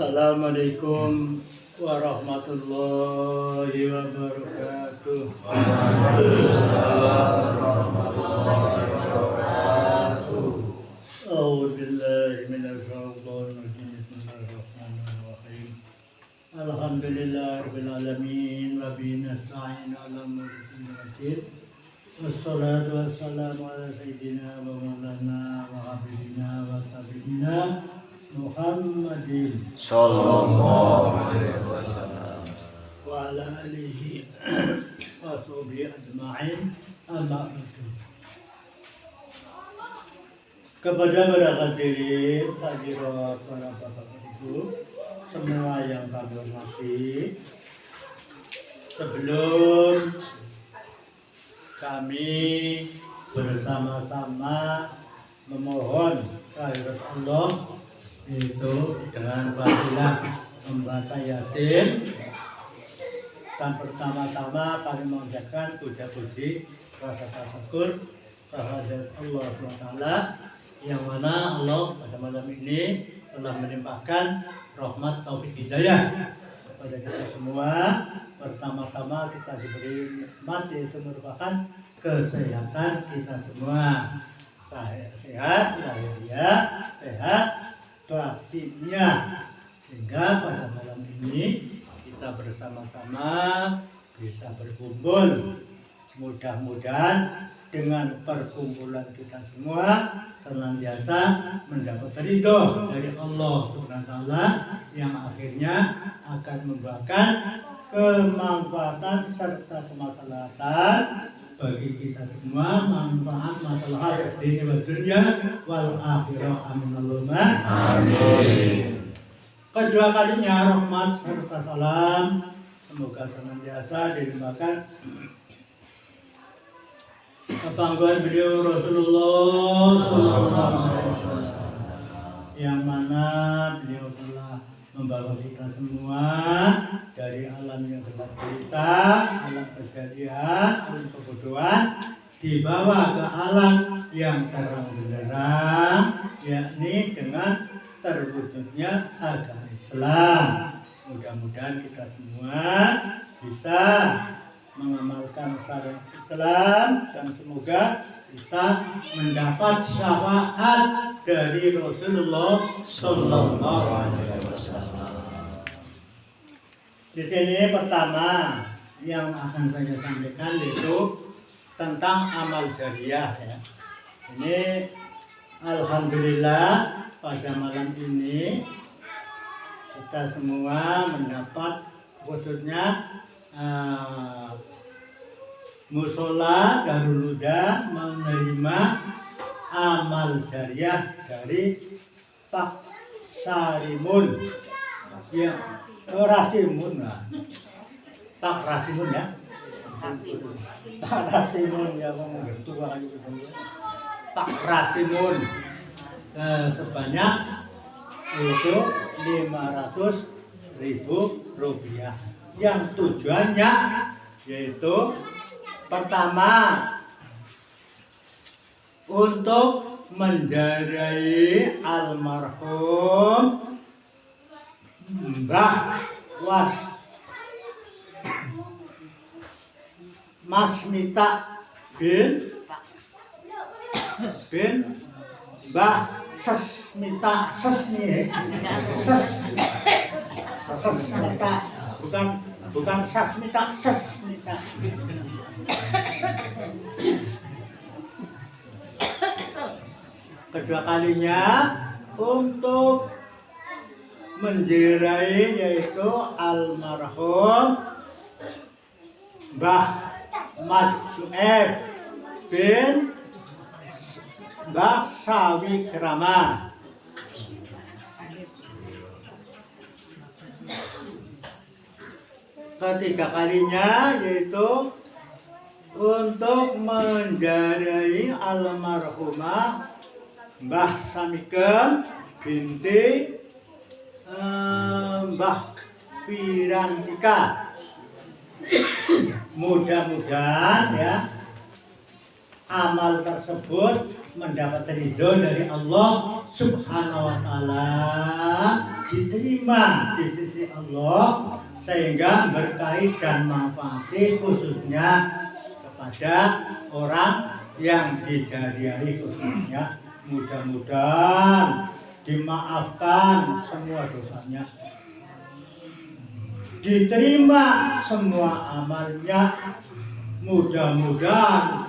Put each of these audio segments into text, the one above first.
Assalamualaikum warahmatullahi wabarakatuh. A'udzu billahi minasy syaithanir rajim. Bismillahirrahmanirrahim. Alhamdulillahirabbil alamin wa bihi nasta'in 'ala umuri dunya. Wassalatu wassalamu ala sayyidina wa maulana wa habibina wa tabi'ina Muhammadin sallallahu alaihi wasallam wa ala alihi wa sahbihi ajma'in. Amma ba'du. Kepada para hadirin, hadirat, para bapak ibu, semua yang kami hormati, sebelum kami bersama-sama memohon kehadirat Allah, itu dengan wasilah membaca Yasin, dan pertama-tama kami mengucapkan puja-puji rasa syukur kehadirat Allah SWT, yang mana Allah pada malam ini telah melimpahkan rahmat taufik hidayah kepada kita semua. Pertama-tama kita diberi nikmat, yaitu merupakan kesehatan kita semua, sehat lahiriah, sehat batinnya, sehingga pada malam ini kita bersama-sama bisa berkumpul. Mudah-mudahan dengan perkumpulan kita semua senantiasa mendapat ridho dari Allah SWT, yang akhirnya akan membuahkan kemanfaatan serta kemaslahatan bagi kita semua, manfaat maslahat dini wa dunya wal akhirah. Amin Allahumma amin. Kedua kalinya rahmat serta salam semoga senantiasa dilimpahkan kepangguan beliau Rasulullah SAW, yang mana beliau telah membawa kita semua dari alam yang gelap gulita, alam kejadian, alam kebodohan, dibawa ke alam yang terang benderang, yakni dengan terwujudnya agama Islam. Mudah-mudahan kita semua bisa mengamalkan syariat Islam, dan semoga kita mendapat syafaat dari Rasulullah Sallallahu Alaihi Wasallam. Di sini pertama yang akan saya sampaikan yaitu tentang amal jariah, ya. Ini alhamdulillah pada malam ini kita semua mendapat, khususnya Musola Darul Huda menerima amal jariah dari Pak Sarimun, ya, Rasimun, Pak Rasimun, ya, Pak Rasimun, ya, Pak Rasimun, sebanyak itu 500.000 rupiah, yang tujuannya yaitu pertama untuk menjarai almarhum Mbah Masmita bin Mbah Sesmita, Sesmita, bukan Sasmita, Sesmita. Kedua kalinya untuk menziarahi yaitu almarhum Mbah Majsu'eb bin Mbah Sawi Krama. Ketiga kalinya yaitu untuk menziarahi almarhumah Mbah Samikem binti Mbah Pirantika. Mudah-mudahan ya amal tersebut mendapat ridho dari Allah Subhanahu wa Ta'ala, diterima di sisi Allah sehingga berkait dan manfaati khususnya kepada orang yang dijariahi khususnya. Mudah-mudahan dimaafkan semua dosanya, diterima semua amalnya, mudah-mudahan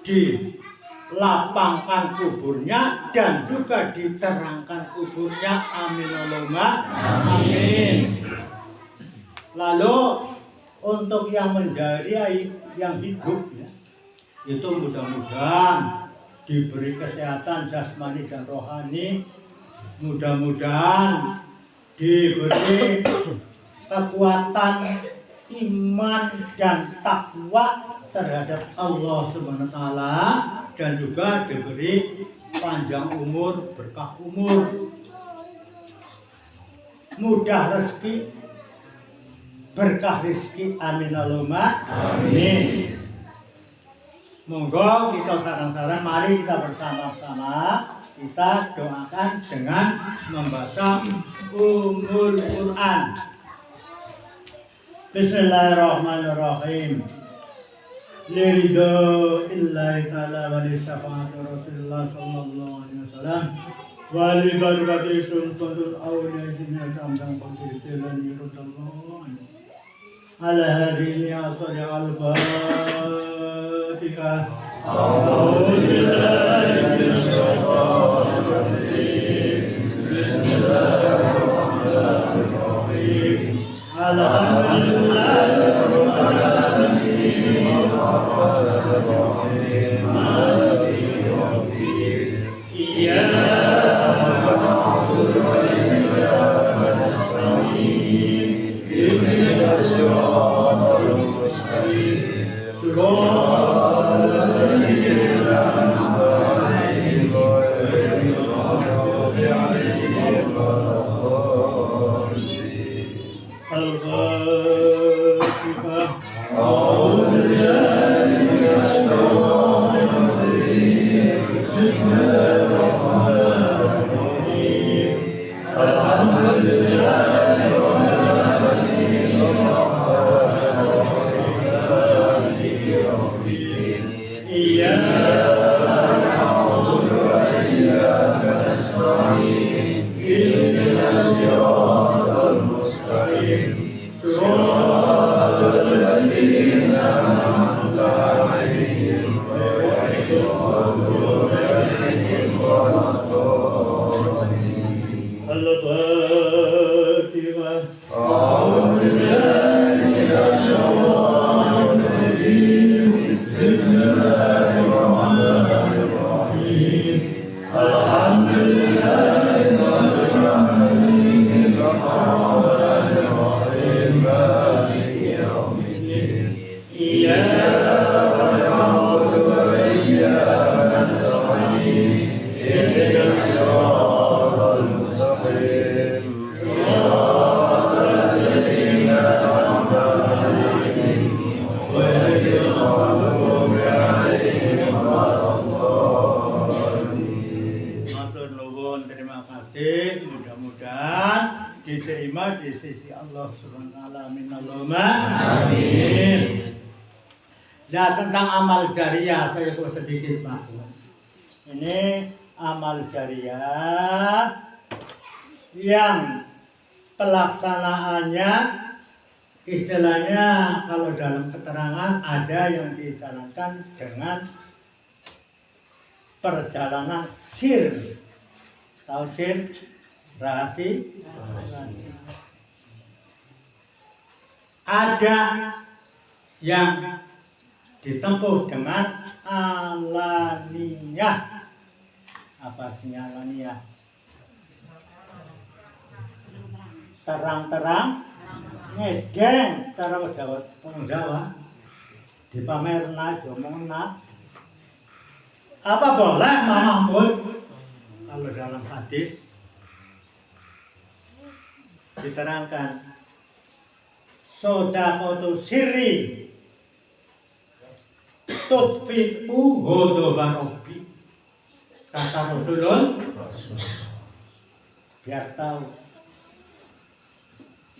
dilapangkan kuburnya dan juga diterangkan kuburnya. Amin Allahumma amin. Lalu untuk yang menjariahi yang hidup ya, itu mudah-mudahan diberi kesehatan jasmani dan rohani, mudah-mudahan diberi kekuatan iman dan takwa terhadap Allah Subhanahu wa taala, dan juga diberi panjang umur, berkah umur, mudah rezeki, berkah rezeki. Amin Allahumma amin. Monggo kita sarang-sarang mari kita bersama-sama kita doakan dengan membaca Ummul Quran. Bismillahirrahmanirrahim. Liridho illahi ta'ala wa li syafa'ati Rasulullah sallallahu alaihi wasallam wa li barakati sultanul awliya jinna samdang qadiri lan yurudallahu ala hadhihi asri al-fatihah. A'udzu billahi minasy syaithanir rajim. Bismillahirrahmanirrahim. Alhamdulillahi rabbil alamin. Ar-rahmanir-rahim. Maliki yaumiddin. Iyyaka na'budu wa iyyaka nasta'in. Ihdinas siratal mustaqim. Siratal ladzina an'amta 'alaihim ghairil maghdubi 'alaihim waladdallin. Al-Fatihah. A'udzu billahi minasy syaithanir rajim. Bismillahirrahmanirrahim. Alhamdulillahi rabbil alamin. Maliki yaumiddin. Iyyaka na'budu wa iyyaka nasta'in. Ihdinas siratal mustaqim. Siratal ladzina an'amta 'alaihim ghairil maghdubi 'alaihim waladdallin. Al-Fatihah. A'udzu billahi minasy syaithanir rajim. Bismillahirrahmanirrahim. Alhamdulillahi rabbil alamin. Ar-rahmanir-rahim. Maliki yaumiddin. Iyyaka na'budu wa iyyaka nasta'in. Ihdinas siratal mustaqim. Siratal ladzina an'amta 'alaihim ghairil maghdubi 'alaihim waladdallin. Matur nuwun, terima kasih. Mudah-mudahan diterima di sisi Allah Subhanahu wa taala. Amin Allahumma amin. Nah, tentang amal jariah saya kok sedikit Pak. Ini amal jariah yang pelaksanaannya istilahnya kalau dalam keterangan ada yang dijalankan dengan perjalanan sir. Tahu sir? Rahasia. Ada yang ditempuh dengan alaniyah. Apa artinya alaniyah? Terang-terang, ngedeng, cara Jawa, orang Jawa, dipamerna, diomongna. Apa boleh Mahmud? Kalau dalam hadis diterangkan sodaqatu sirri tutfi'u ghadaban rabbi. Kata Rasulullah biar tahu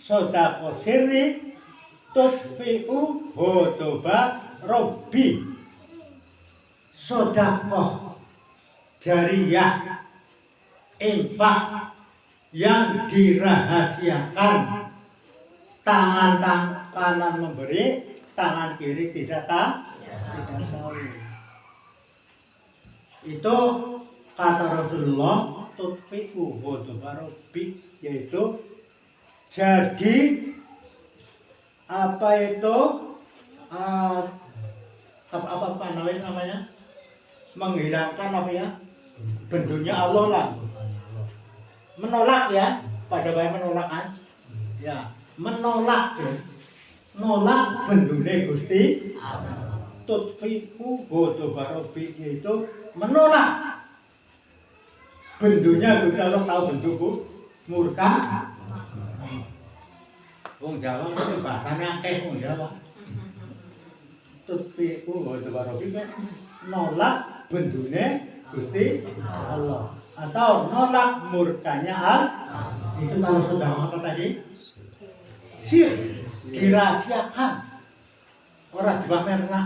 sodako sirri tutfi'u hotoba robbi. Sodako jariyah, infak yang dirahasiakan, tangan kanan memberi, tangan kiri tidak tahu. Itu kata Rasulullah, tutfi'u hotoba robbi, yaitu jadi apa itu apa namanya menghilangkan apa ya bendunya Allah lah, menolak ya, pada bahasa menolak kan ya, menolak ya, nolak bendune Gusti tutfi'u hotoba robbi, yaitu menolak bendunya Gusti Allah. Tahu benduku murka. Wong Jawa itu bahasanya akeh wong Jawa. Tutfi'u hotoba robbi nolak bendune Gusti Allah atau nolak murkanya Allah. Itu kalau sudah apa tadi? Sir, dirahasiakan, orang dipamerkan.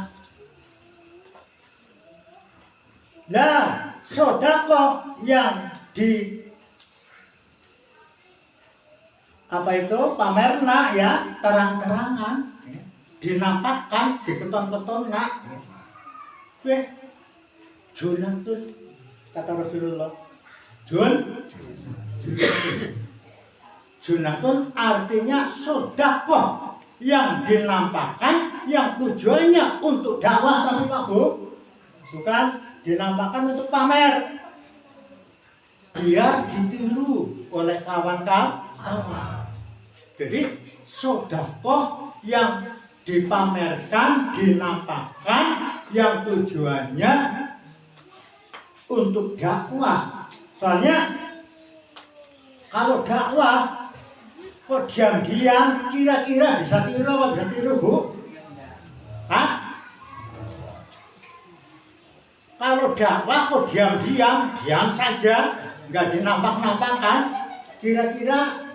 Nah, sodako yang di apa itu pamerna ya, terang-terangan, ya, dinampakkan, diketon-keton nak. Junatun, kata Rasulullah. Junatun artinya sodako yang dinampakkan, yang tujuannya untuk dakwah, tapi Pak Bu, bukan dinampakkan untuk pamer, biar ditiru oleh kawan-kawan. Jadi sodako yang dipamerkan, dinampakkan, yang tujuannya untuk dakwah. Soalnya kalau dakwah kok diam-diam, kira-kira bisa tiru apa bisa tiru, Bu? Hah? Kalau dakwah kok diam-diam, diam saja, nggak dinampak-nampakkan, kira-kira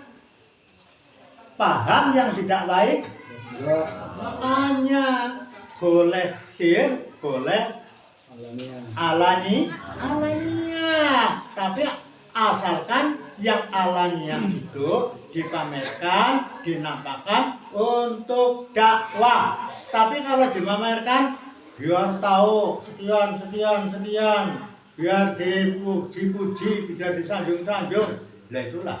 paham yang tidak baik? Makanya boleh sir, boleh alania, tapi asalkan yang alania itu dipamerkan, dinampakkan untuk dakwah. Tapi kalau dipamerkan biar tahu sekian, biar dipuji, biar disanjung-sanjung, lah itulah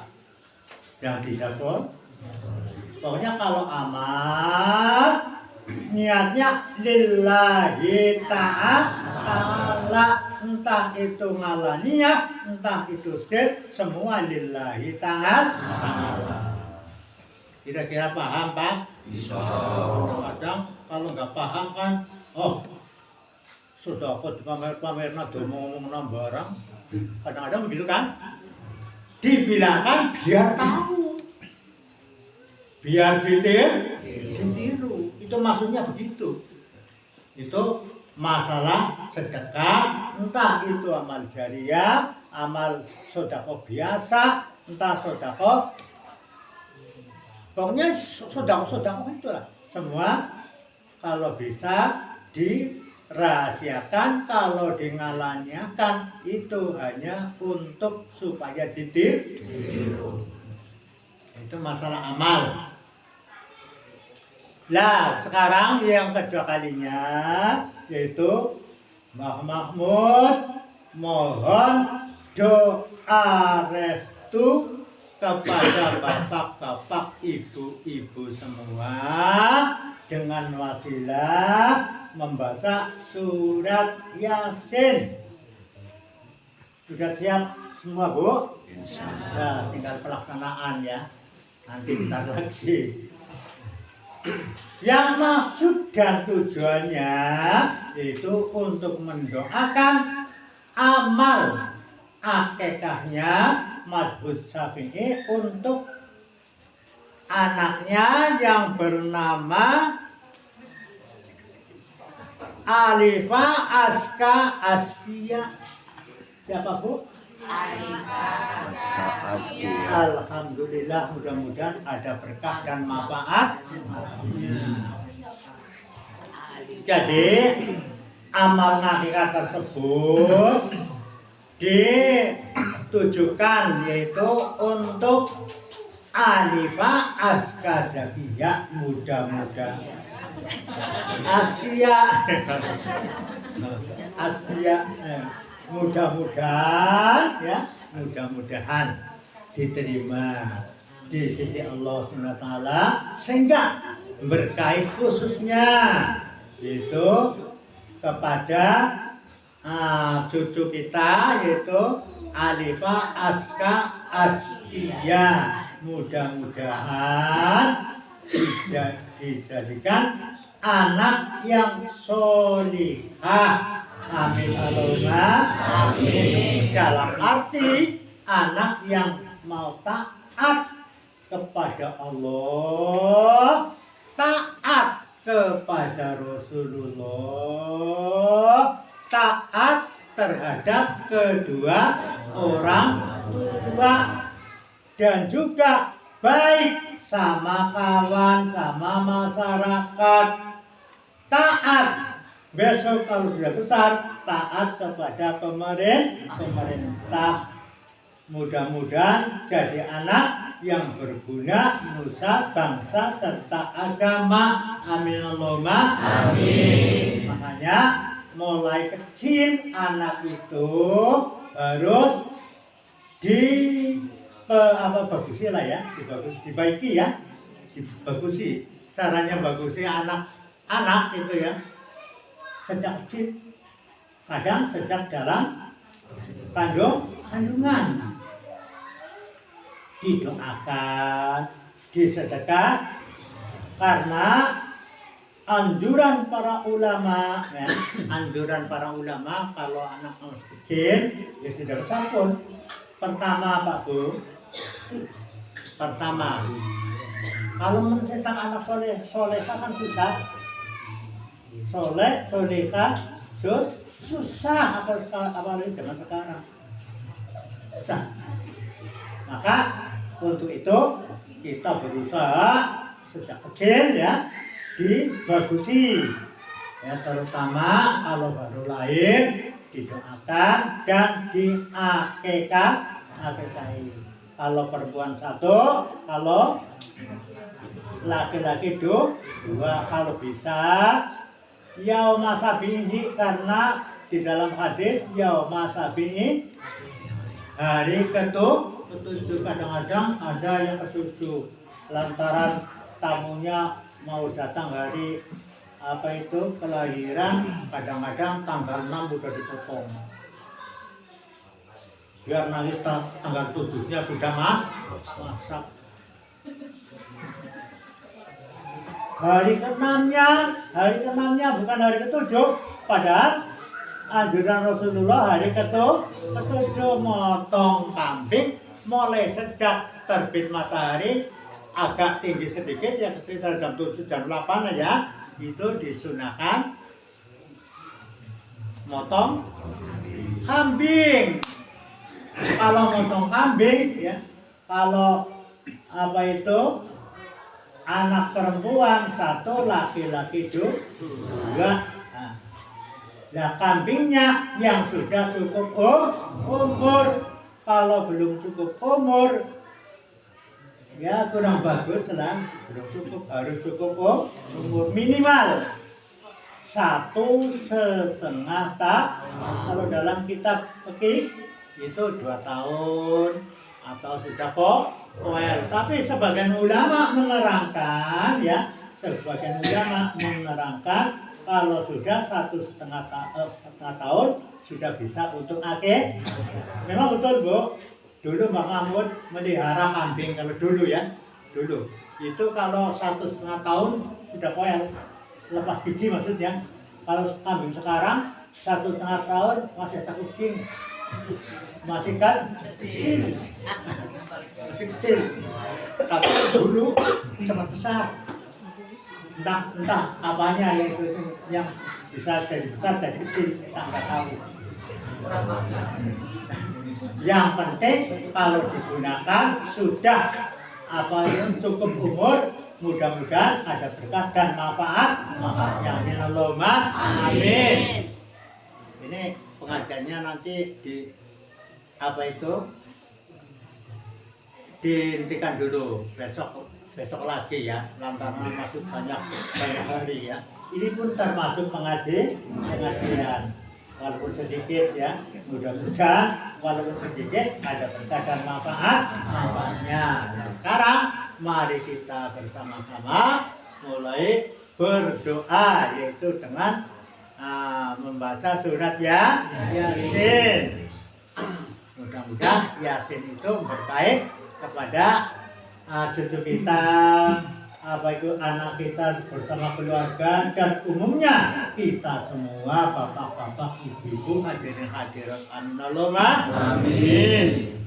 yang tidak boleh. Pokoknya kalau amal niatnya lillahi ta'ala, entah itu ngalaniyah, entah itu sir, semua lillahi ta'ala. Kira-kira paham, Pak? Kadang kalau nggak paham kan, oh sudah aku pamer-pamer ngomong barang, kadang-kadang begitu kan? Dibilangkan biar tahu, biar ditiru. Itu maksudnya begitu. Itu masalah sedekah, entah itu amal jariah, amal sedekah biasa, entah sedekah, pokoknya sedekah itulah semua. Kalau bisa dirahasiakan, kalau dingalanyakan, itu hanya untuk supaya ditiru. Itu masalah amal. Nah, sekarang yang kedua kalinya yaitu Mbah Mahmud mohon doa restu kepada bapak-bapak, ibu-ibu semua dengan wasilah membaca surat Yasin. Sudah siap semua, Bu? Nah, tinggal pelaksanaan ya. Nanti bentar lagi. Yang maksud dan tujuannya itu untuk mendoakan amal akikahnya Madhus Syafi'i untuk anaknya yang bernama Alifa Aska Askia. Siapa, Bu? Askia. Alhamdulillah, mudah-mudahan ada berkah dan manfaat. Jadi amal akhirat tersebut ditujukan yaitu untuk Alifa Aska Zakiyah, mudah-mudahan Askia mudah-mudahan ya, mudah-mudahan diterima di sisi Allah SWT, sehingga berkait khususnya itu kepada cucu kita yaitu Alifa Aska Askia, mudah-mudahan tidak dijadikan anak yang solihah. Amin Allahumma amin. Dalam arti anak yang mau taat kepada Allah, taat kepada Rasulullah, taat terhadap kedua orang tua, dan juga baik sama kawan, sama masyarakat, taat besok kalau sudah besar, taat kepada pemerintah. Mudah-mudahan jadi anak yang berguna nusa, bangsa, serta agama. Amin Allahumma amin. Makanya mulai kecil anak itu harus bagusi lah ya, dibaiki ya, dibagusi. Caranya bagusi anak itu ya, sejak kecil, kadang sejak dalam kandungan, didoakan, disedekah, karena anjuran para ulama ya, anjuran para ulama kalau anak masih kecil ya sudah besar pun, pertama Pak Bu, pertama kalau mencetak anak solehah kan susah, solehah susah, apalagi zaman sekarang susah. Maka untuk itu kita berusaha sejak kecil ya dibagusi ya, terutama kalau baru lahir didoakan dan diakekahi. Kalau perempuan 1, kalau laki-laki 2, kalau bisa yauma sabihi, karena di dalam hadis yauma sabihi, hari ketujuh. Kadang-kadang ada yang ketujuh lantaran tamunya mau datang hari kelahiran, kadang-kadang tanggal 6 sudah dipotong biar nanti tanggal 7-nya sudah masak. Hari ke-6-nya bukan hari ke-7, padahal anjuran Rasulullah hari ke-7 motong kambing mulai sejak terbit matahari agak tinggi sedikit ya, sekitar jam 7 jam 8 ya, itu disunahkan motong kambing. Kalau motong kambing ya, kalau anak perempuan 1, laki-laki 2. Nah, kambingnya yang sudah cukup umur, kalau belum cukup umur ya kurang bagus lah, belum cukup, harus cukup umur minimal 1,5 tahun. Kalau dalam kitab fikih itu 2 tahun atau sudah poel. Tapi sebagian ulama menerangkan ya, kalau sudah 1,5 tahun sudah bisa untuk akikah. Memang betul Bu, dulu Mbak Mahmud melihara kambing, kalau dulu ya, dulu itu kalau 1,5 tahun sudah poel, lepas gigi maksudnya. Kalau kambing sekarang 1,5 tahun masih tak kucing, masih kecil, tapi dulu cepat besar. Entah apanya yang bisa jadi besar jadi kecil, kita nggak tahu. Yang penting kalau digunakan sudah cukup umur, mudah-mudahan ada berkah dan manfaatnya. Minallahumma amin. Ini pengajiannya nanti dihentikan dulu, besok lagi ya, lantaran masuk banyak hari ya. Ini pun termasuk pengajian walaupun sedikit ya, mudah-mudahan walaupun sedikit ada berkah dan manfaatnya. Nah, sekarang mari kita bersama-sama mulai berdoa, yaitu dengan membaca surat Yasin. Mudah-mudahan Yasin itu berkait kepada cucu kita, anak kita bersama keluarga, dan umumnya kita semua, bapak-bapak, ibu-ibu, hadirin hadirat. Allahumma amin.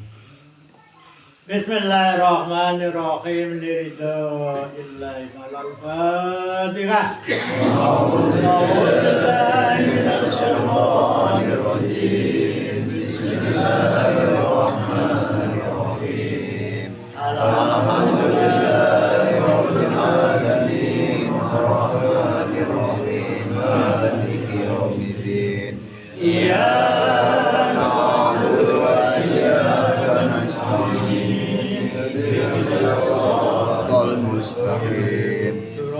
Bismillahirrahmanirrahim. Liridaillahi wal Fatihah. Bismillahirrahmanirrahim. Alhamdulillahi rabbil alamin, arrahmanirrahim, maliki yaumiddin. Iyyaka na'budu wa iyyaka nasta'in. Ihdinas siratal mustaqim.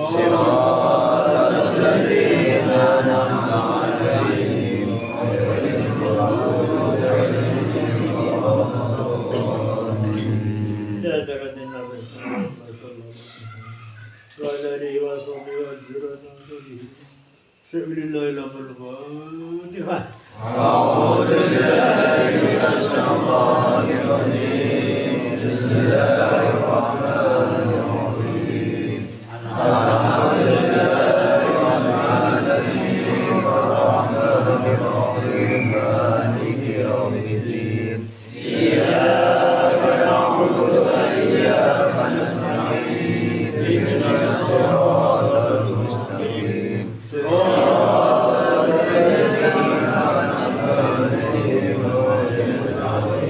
Shiratal ladzina an'amta 'alaihim ghairil maghdubi 'alaihim A'udzu billahi minasy syaithanir rajim. Bismillahirrahmanirrahim. Alhamdulillahi rabbil alamin, arrahmanir rahim, maliki yaumiddin. Iyyaka na'budu wa iyyaka nasta'in. Ihdinas siratal mustaqim. Shiratal ladzina an'amta 'alaihim ghairil maghdubi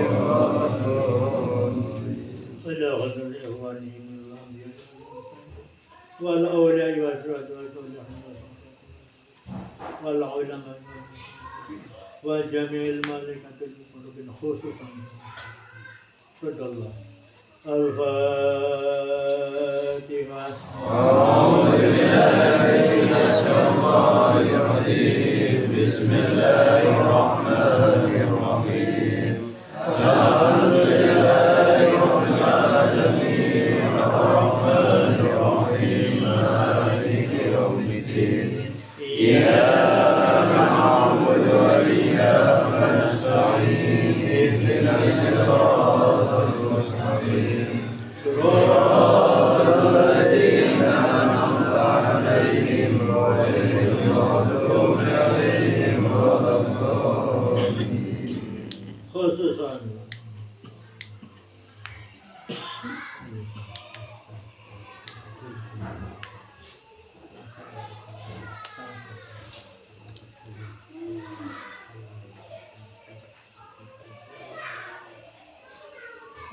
'alaihim والأولياء والشهداء والصالحين والعلماء وجميع الملائكة المقربين خصوصا. صدق الله. الفاتحة. أعوذ بالله من الشيطان الرجيم. بسم الله الرحمن الرحيم. الحمد لله رب العالمين، الرحمن الرحيم، مالك يوم الدين. إياك نعبد وإياك نستعين. اهدنا الصراط المستقيم. صراط الذين أنعمت عليهم غير المغضوب عليهم ولا الضالين. خصوصا.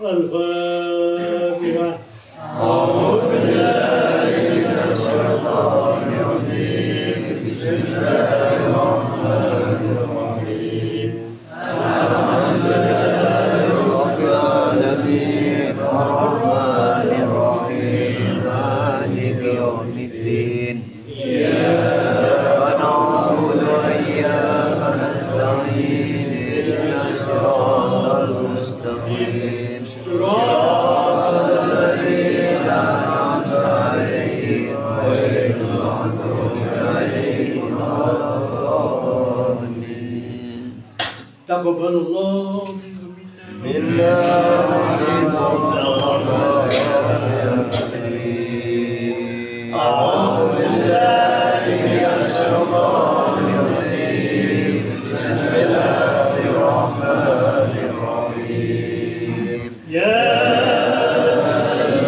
الفاتحة. أعوذ بالله من الشيطان الرجيم. بسم الله الرحمن الرحيم. الحمد لله رب العالمين، الرحمن الرحيم، مالك يوم الدين. إياك نعبد وإياك نستعين. اهدنا الصراط المستقيم. صراط الذين أنعمت عليهم غير المغضوب عليهم ولا الضالين. تقبل الله منا ومنكم تقبل يا كريم. أعوذ بالله من الشيطان الرجيم. بسم الله الرحمن الرحيم. يا ياسين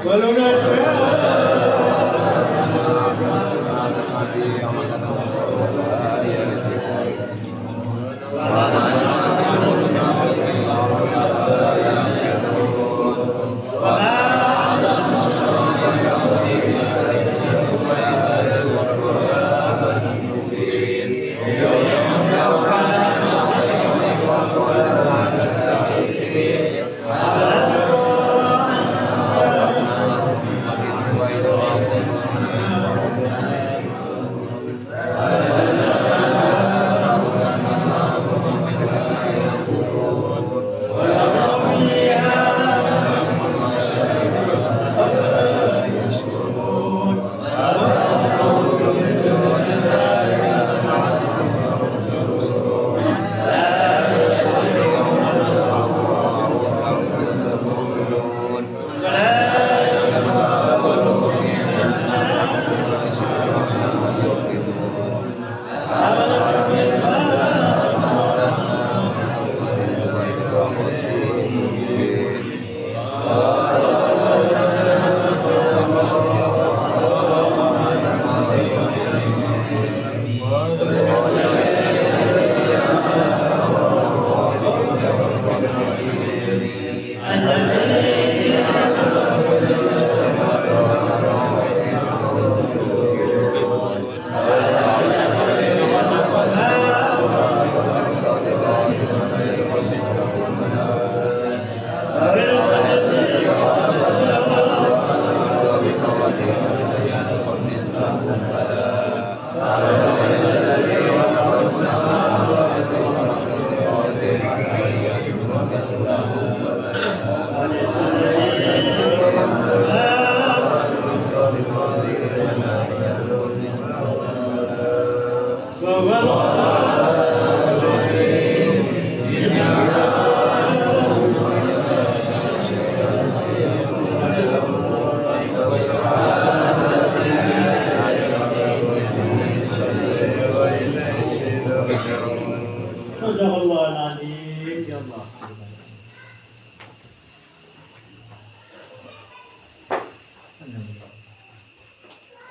ولو نشاء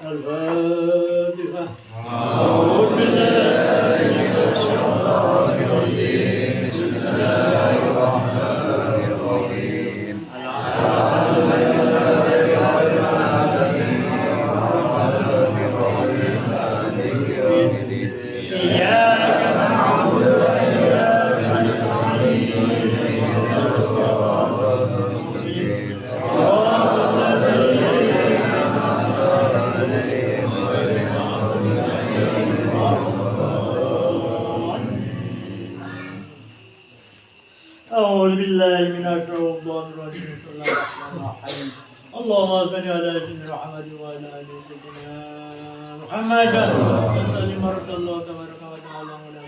الفاتحة. أعوذ بالله من الشيطان الرجيم. بسم الله الرحمن الرحيم. الحمد لله رب العالمين الرحمن الرحيم مالك يوم الدين. إياك نعبد وإياك نستعين. اهدنا الصراط المستقيم صراط الذين أنعمت عليهم غير المغضوب عليهم ولا الضالين. أعوذ بالله من الشيطان الرجيم. بسم الله الرحمن الرحيم. اللهم صل على سيدنا محمد وعلى آل سيدنا محمد وسلم بارك الله تبارك وتعالى على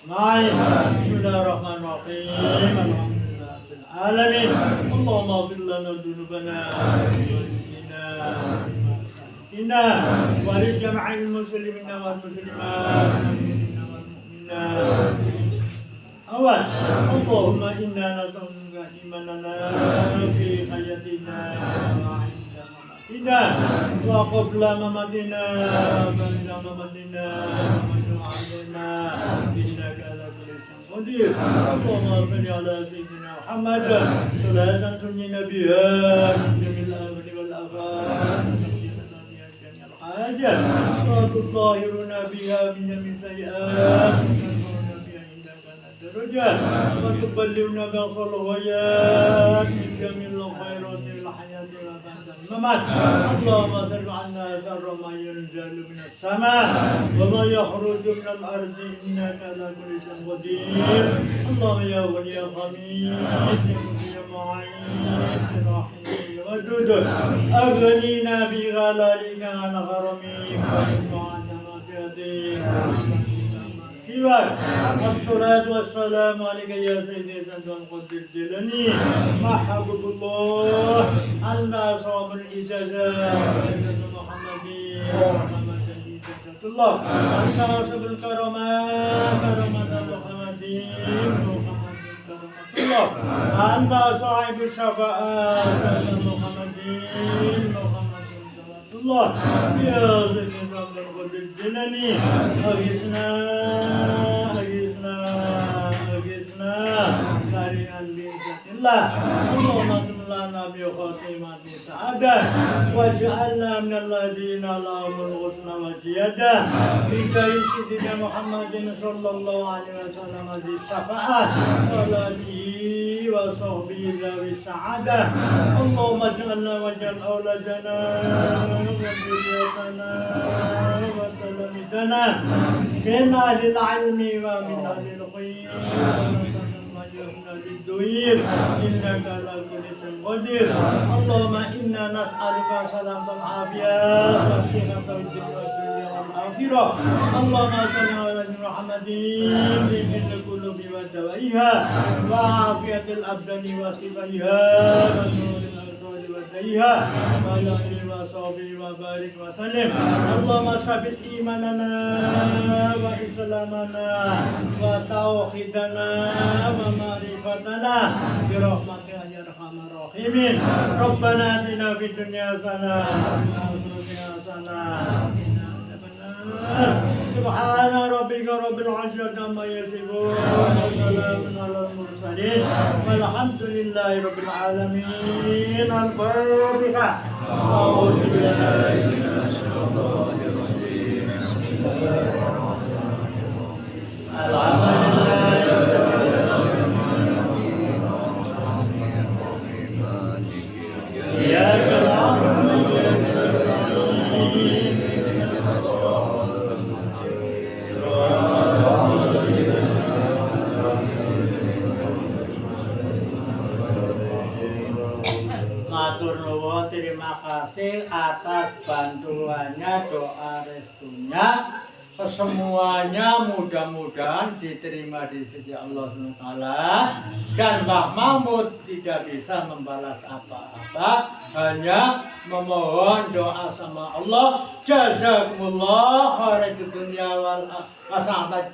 أجمعين. بسم الله الرحمن الرحيم. الحمد لله رب العالمين. اللهم اغفر لنا ذنوبنا وإنا ولجميع المسلمين والمسلمات والمؤمنين والمؤمنات. أول اللهم إنا نسألك إيماننا في حياتنا وعند مماتنا وقبل مماتنا وبعد مماتنا ومن علينا إنك على كل شيء قدير. اللهم صل على سيدنا محمد صلاة تنجينا بها من جميع الآفات والآفات وتقضينا بها جميع الحاجات وتطهرنا بها من جميع السيئات درجات وتبلغنا بأقصى الغايات من جميع الخيرات في الحياة وبعد الممات. اللهم صل عنا شر ما ينزل من السماء وما يخرج من الأرض إنك على كل شيء قدير. اللهم يا ولي يا خميس يا معين يا رحيم يا ودود أغنينا بغلالك عن غرمك وعن معصيتك الصلاة والسلام عليك يا سيدي سيدنا القدس الجيلاني محبوب الله على أصحاب الإجازات سيدنا محمدي محمد سيدنا الله على أصحاب الكرامات كرامة محمدي محمد كرامة الله أنت صاحب الشفاعة سيدنا محمد محمد صلى الله يا سيدنا عبد القادر الجيلاني أغثنا أغثنا أغثنا سريعا بإذن الله اللهم اغفر لنا بخاتمة سعادة واجعلنا من الذين لهم الحسنى والزيادة بجاه سيدنا محمد صلى الله عليه وسلم ذي الشفاعة وآله وصحبه ذوي السعادة اللهم اجعلنا واجعل أولادنا وذريتنا وتلاميذنا من أهل العلم ومن أهل الخير وجعلنا للدوير إنك على كل شيء قدير اللهم إنا نسألك سلامة العافية والصحة والدنيا والآخرة اللهم صل على محمد من القلوب ودوائها وعافية الأبدان وشفائها ونور الأبصار وزيها وعلى آله وصحبه وبارك وسلم اللهم ثبت إيماننا وإسلامنا وتوحيدنا ومعرفتنا برحمتك يا أرحم الراحمين ربنا آتنا في الدنيا حسنة وفي الآخرة حسنة سبحان ربك رب العزة عما يصفون وسلام على المرسلين والحمد لله رب العالمين الفاتحة أعوذ بالله من الشيطان الرجيم بسم الله الرحمن الرحيم إياك نعبد وإياك نستعين Matur nuwun, terima kasih atas bantuannya, doa restunya. Semuanya mudah-mudahan diterima di sisi Allah SWT dan Mbah Mahmud tidak bisa membalas apa-apa, hanya memohon doa sama Allah. Jazakumullah khairan dunya wal pasangan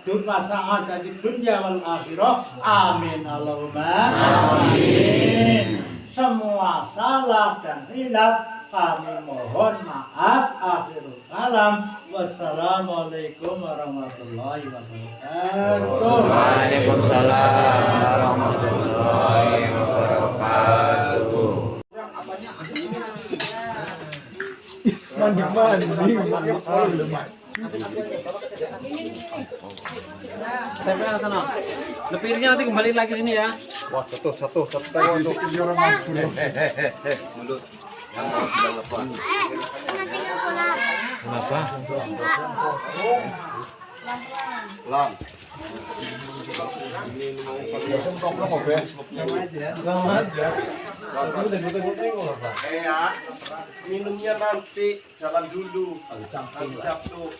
di dunia wal akhirah. Amin Allahumma amin. Semua salah dan hilaf kami mohon maaf. Akhirul kalam. Wassalamualaikum warahmatullahi wabarakatuh. Waalaikumsalam warahmatullahi wabarakatuh. Tempel sana. Lepirnya nanti kembali lagi sini ya. Wah, satu tadi itu. Mulut. Kenapa? Lang. Ya, minumnya nanti jalan dulu. Ancap tuh.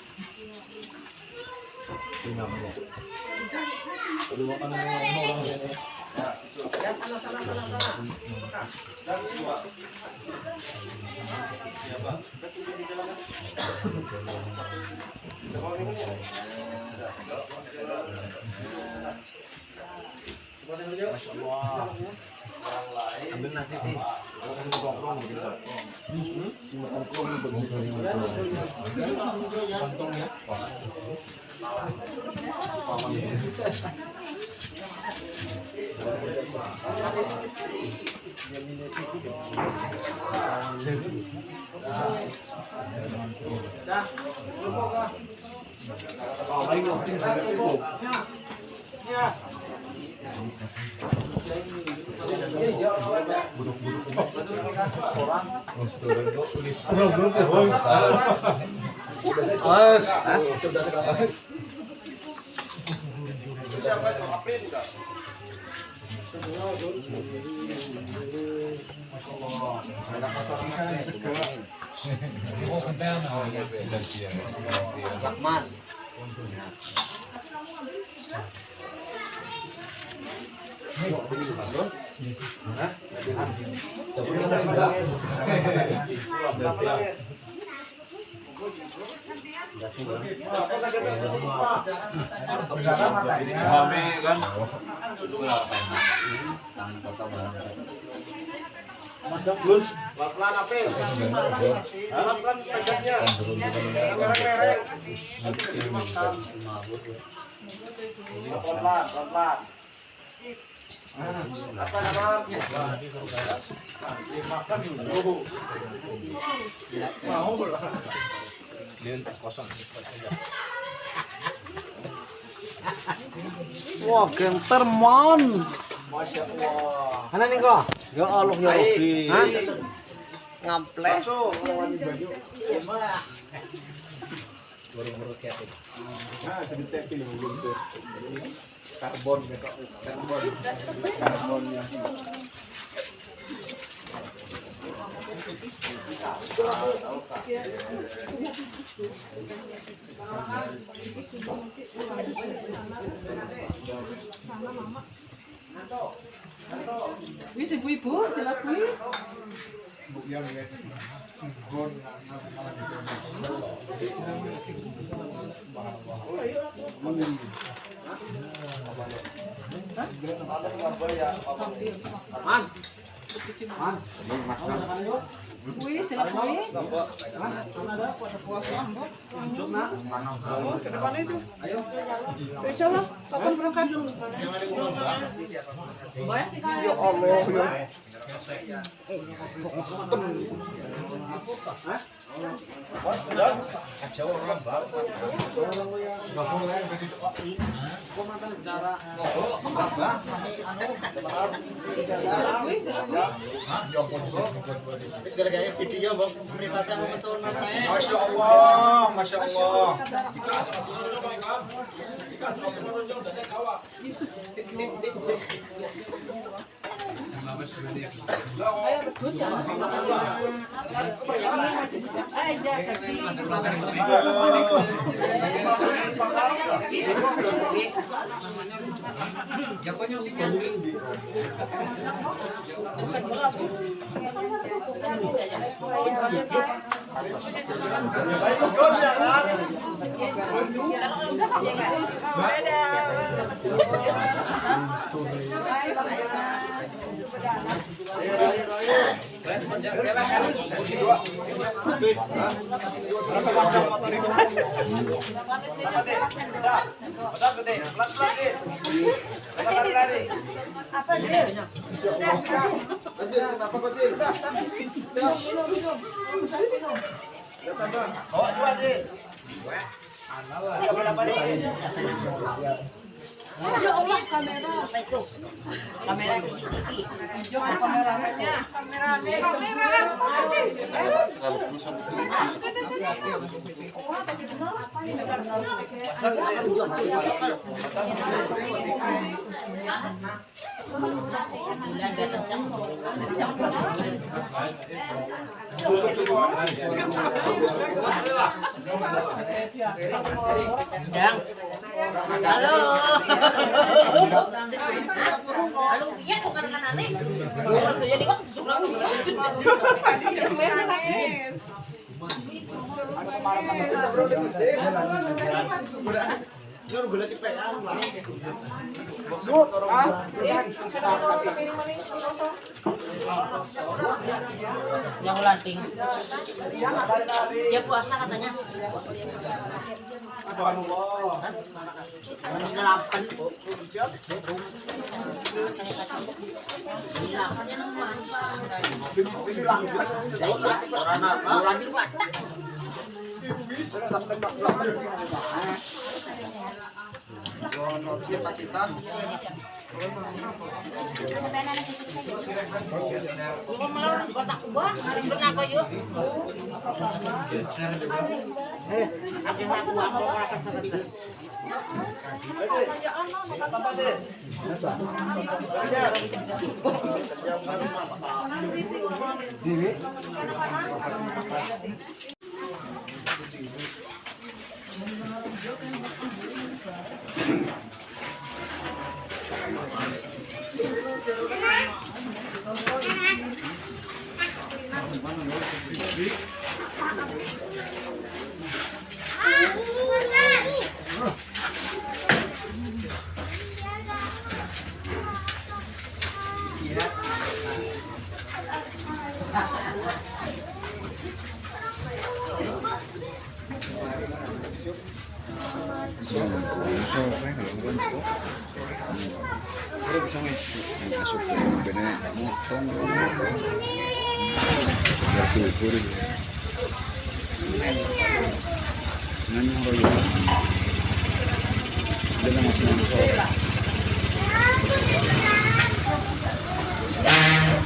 Ya, sana. Dan semua. Siapa? Ketujuh di dalam. Masya Allah. Orang lain ambil nasi nih. Kongkrong begitu. Siapa itu? Apin enggak? Mas. Mami kan Pelan-pelan Apil. Pelan-pelan pegangnya. Mereng-mereng. Nanti dimakan. Pelan-pelan, pelan-pelan. Apa nama? Dimakan dulu. Mau kosong. Wah, genter mon. Masya Allah. Mana nih kok? Ya Allah ya Rabbi. Hah? Ngamplek. Masuk. Karbon besok. Karbonnya. Wis ibu-ibu dilakui. Kuih dilakui. Ke depan itu. Insyaallah kapan berangkat? Ya Allah ya. Masya Allah, Masya Allah. Ya Allah kamera. Kamera CCTV. Halo. Halo, iya bukan aneh. Jadi waktu sudah. Yang lanting. Dia puasa katanya. Delapan. Yan